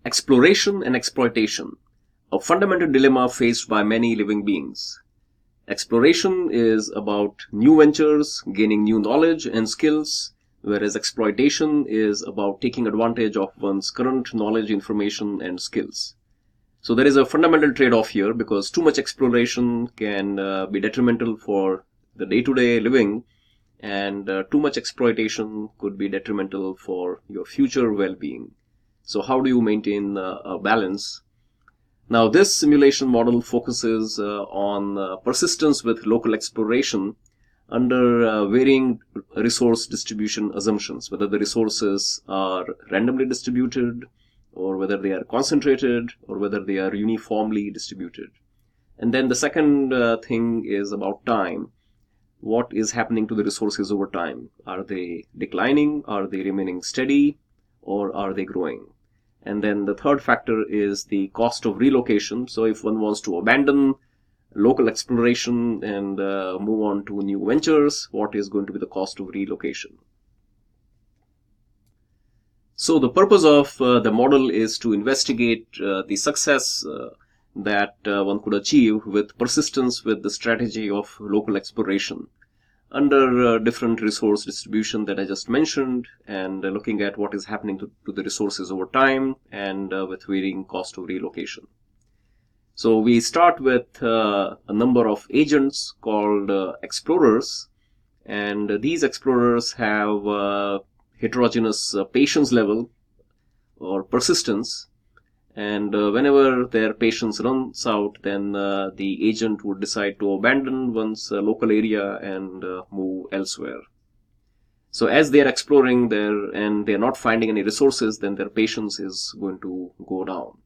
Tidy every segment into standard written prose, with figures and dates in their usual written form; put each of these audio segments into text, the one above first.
Exploration and exploitation, a fundamental dilemma faced by many living beings. Exploration is about new ventures, gaining new knowledge and skills, whereas exploitation is about taking advantage of one's current knowledge, information, and skills. So there is a fundamental trade-off here, because too much exploration can be detrimental for the day-to-day living, and too much exploitation could be detrimental for your future well-being. So how do you maintain a balance? Now, this simulation model focuses on persistence with local exploration under varying resource distribution assumptions, whether the resources are randomly distributed, or whether they are concentrated, or whether they are uniformly distributed. And then the second thing is about time. What is happening to the resources over time? Are they declining? Are they remaining steady? Or are they growing? And then the third factor is the cost of relocation. So if one wants to abandon local exploration and move on to new ventures, what is going to be the cost of relocation? So the purpose of the model is to investigate the success that one could achieve with persistence with the strategy of local exploration under different resource distribution that I just mentioned, and looking at what is happening to the resources over time, and with varying cost of relocation. So we start with a number of agents called explorers, and these explorers have heterogeneous patience level or persistence, and whenever their patience runs out, then the agent would decide to abandon one's local area and move elsewhere. So as they are exploring there and they are not finding any resources, then their patience is going to go down.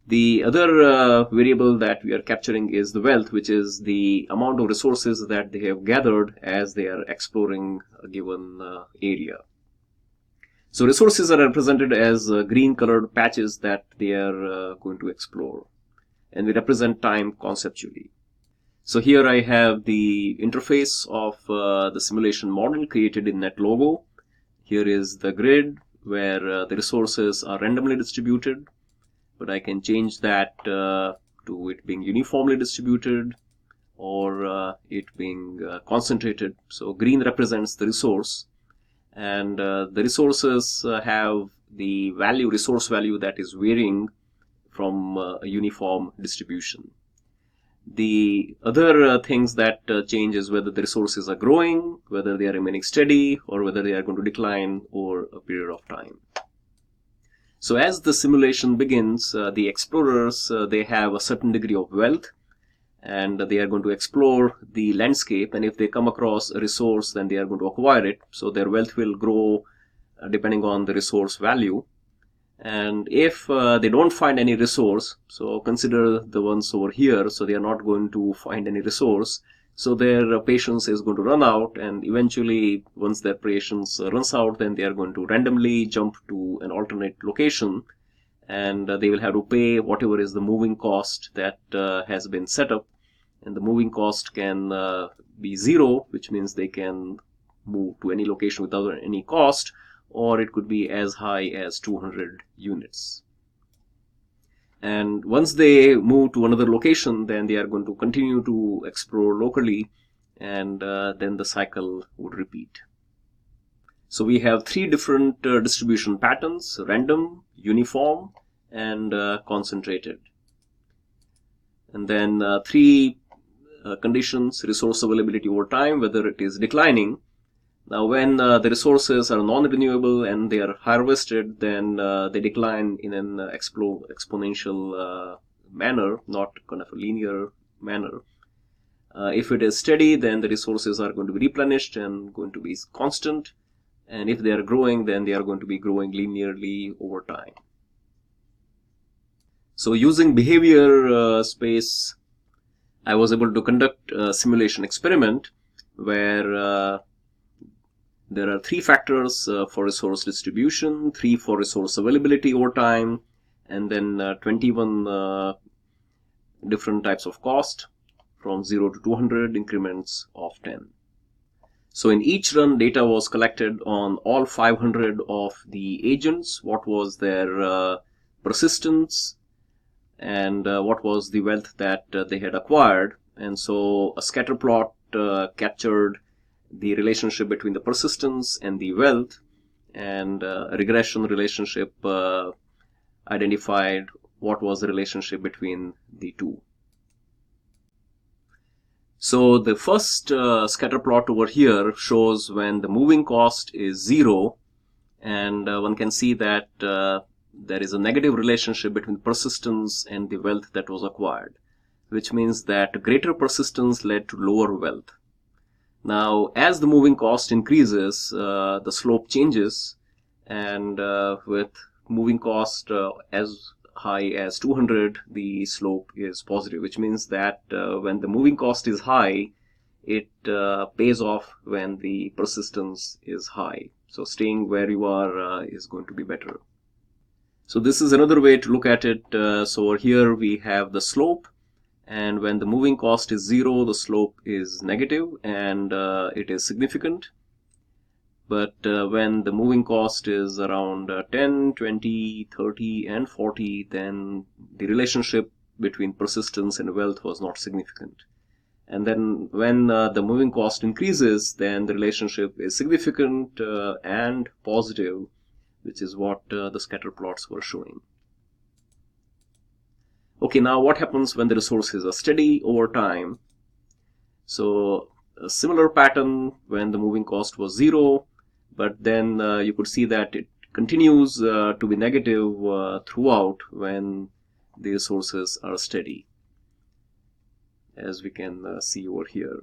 The other variable that we are capturing is the wealth, which is the amount of resources that they have gathered as they are exploring a given area. So resources are represented as green colored patches that they are going to explore, and they represent time conceptually. So here I have the interface of the simulation model created in NetLogo. Here is the grid where the resources are randomly distributed, but I can change that to it being uniformly distributed, or it being concentrated. So green represents the resource, and the resources have the resource value that is varying from a uniform distribution. The other things that change is whether the resources are growing, whether they are remaining steady, or whether they are going to decline over a period of time. So as the simulation begins, the explorers, they have a certain degree of wealth, and they are going to explore the landscape, and if they come across a resource, then they are going to acquire it. So their wealth will grow depending on the resource value. And if they don't find any resource, so consider the ones over here, so they are not going to find any resource, so their patience is going to run out, and eventually once their patience runs out, then they are going to randomly jump to an alternate location, and they will have to pay whatever is the moving cost that has been set up. And the moving cost can be 0, which means they can move to any location without any cost, or it could be as high as 200 units. And once they move to another location, then they are going to continue to explore locally, and then the cycle would repeat. So we have 3 different distribution patterns: random, uniform, and concentrated. And then 3 conditions: resource availability over time, whether it is declining. Now when the resources are non-renewable and they are harvested, then they decline in an exponential manner, not kind of a linear manner. If it is steady, then the resources are going to be replenished and going to be constant. And if they are growing, then they are going to be growing linearly over time. So using behavior space, I was able to conduct a simulation experiment where there are 3 factors for resource distribution, 3 for resource availability over time, and then 21 different types of cost from 0 to 200 increments of 10. So in each run, data was collected on all 500 of the agents. What was their persistence, and what was the wealth that they had acquired. And so a scatter plot captured the relationship between the persistence and the wealth, and a regression relationship identified what was the relationship between the two. So the first scatter plot over here shows when the moving cost is 0, and one can see that there is a negative relationship between persistence and the wealth that was acquired, which means that greater persistence led to lower wealth. Now, as the moving cost increases, the slope changes, and with moving cost as high as 200, the slope is positive, which means that when the moving cost is high, it pays off when the persistence is high. So staying where you are is going to be better. So this is another way to look at it. So over here we have the slope, and when the moving cost is 0, the slope is negative, and it is significant. But when the moving cost is around 10, 20, 30, and 40, then the relationship between persistence and wealth was not significant. And then when the moving cost increases, then the relationship is significant and positive, which is what the scatter plots were showing. Okay, now what happens when the resources are steady over time? So a similar pattern when the moving cost was 0, but then you could see that it continues to be negative throughout when the resources are steady, as we can see over here.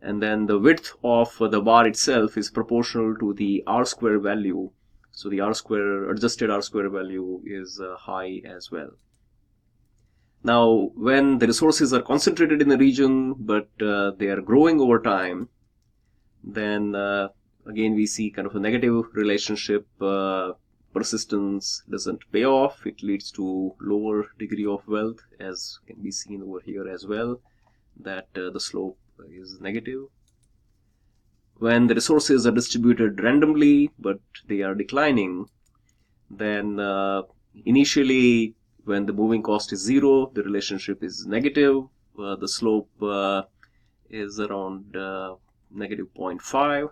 And then the width of the bar itself is proportional to the R-square value. So the adjusted R-square value is high as well. Now, when the resources are concentrated in a region, but they are growing over time, then again we see kind of a negative relationship. Persistence doesn't pay off. It leads to lower degree of wealth, as can be seen over here as well, that the slope is negative. When the resources are distributed randomly, but they are declining, then initially when the moving cost is 0, the relationship is negative. The slope is around negative 0.5.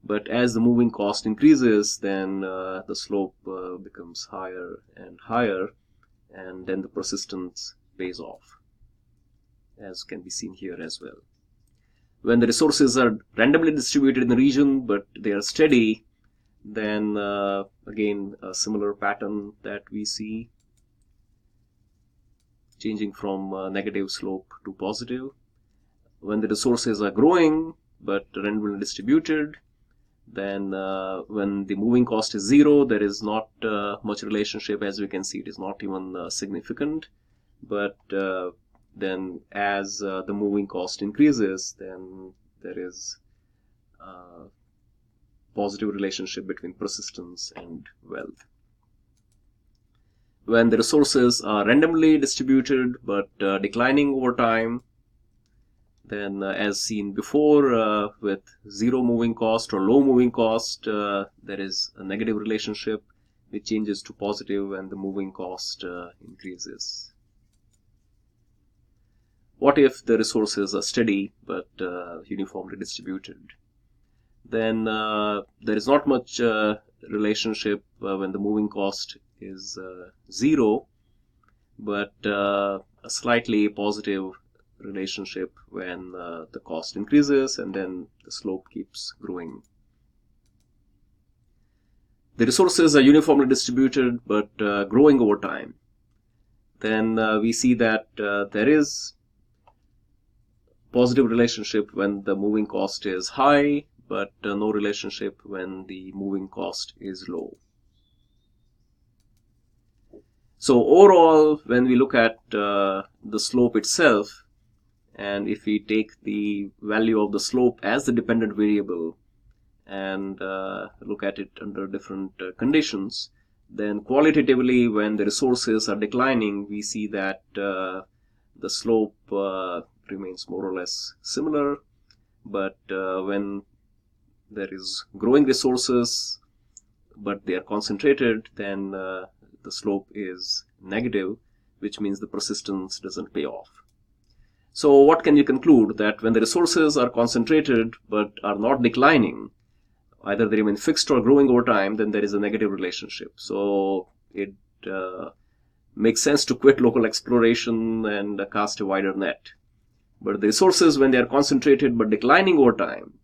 But as the moving cost increases, then the slope becomes higher and higher, and then the persistence pays off, as can be seen here as well. When the resources are randomly distributed in the region, but they are steady, then again a similar pattern that we see, changing from negative slope to positive. When the resources are growing but randomly distributed, then when the moving cost is 0, there is not much relationship. As we can see, it is not even significant. But then as the moving cost increases, then there is a positive relationship between persistence and wealth. When the resources are randomly distributed but declining over time, then as seen before, with 0 moving cost or low moving cost, there is a negative relationship which changes to positive when the moving cost increases. What if the resources are steady but uniformly distributed? Then there is not much relationship when the moving cost is 0, but a slightly positive relationship when the cost increases, and then the slope keeps growing. The resources are uniformly distributed but growing over time. Then we see that there is positive relationship when the moving cost is high, but no relationship when the moving cost is low. So overall, when we look at the slope itself, and if we take the value of the slope as the dependent variable and look at it under different conditions, then qualitatively when the resources are declining, we see that the slope remains more or less similar. But when there is growing resources but they are concentrated, then the slope is negative, which means the persistence doesn't pay off. So what can you conclude? That when the resources are concentrated but are not declining, either they remain fixed or growing over time, then there is a negative relationship. So it makes sense to quit local exploration and cast a wider net. But the resources, when they are concentrated but declining over time,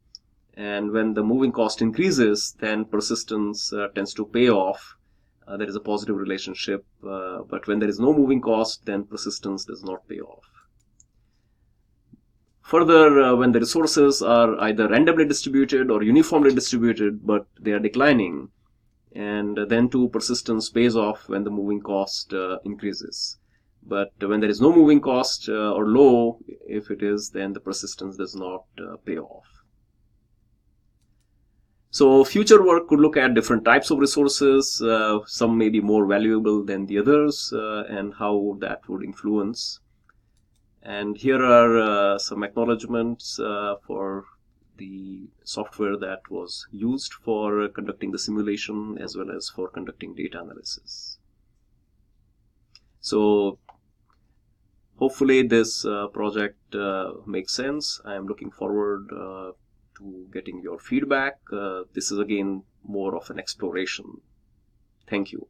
and when the moving cost increases, then persistence tends to pay off. There is a positive relationship. But when there is no moving cost, then persistence does not pay off. Further, when the resources are either randomly distributed or uniformly distributed, but they are declining, and then too persistence pays off when the moving cost increases. But when there is no moving cost or low, if it is, then the persistence does not pay off. So future work could look at different types of resources. Some may be more valuable than the others, and how that would influence. And here are some acknowledgements for the software that was used for conducting the simulation as well as for conducting data analysis. So hopefully this project makes sense. I am looking forward to getting your feedback. This is again more of an exploration. Thank you.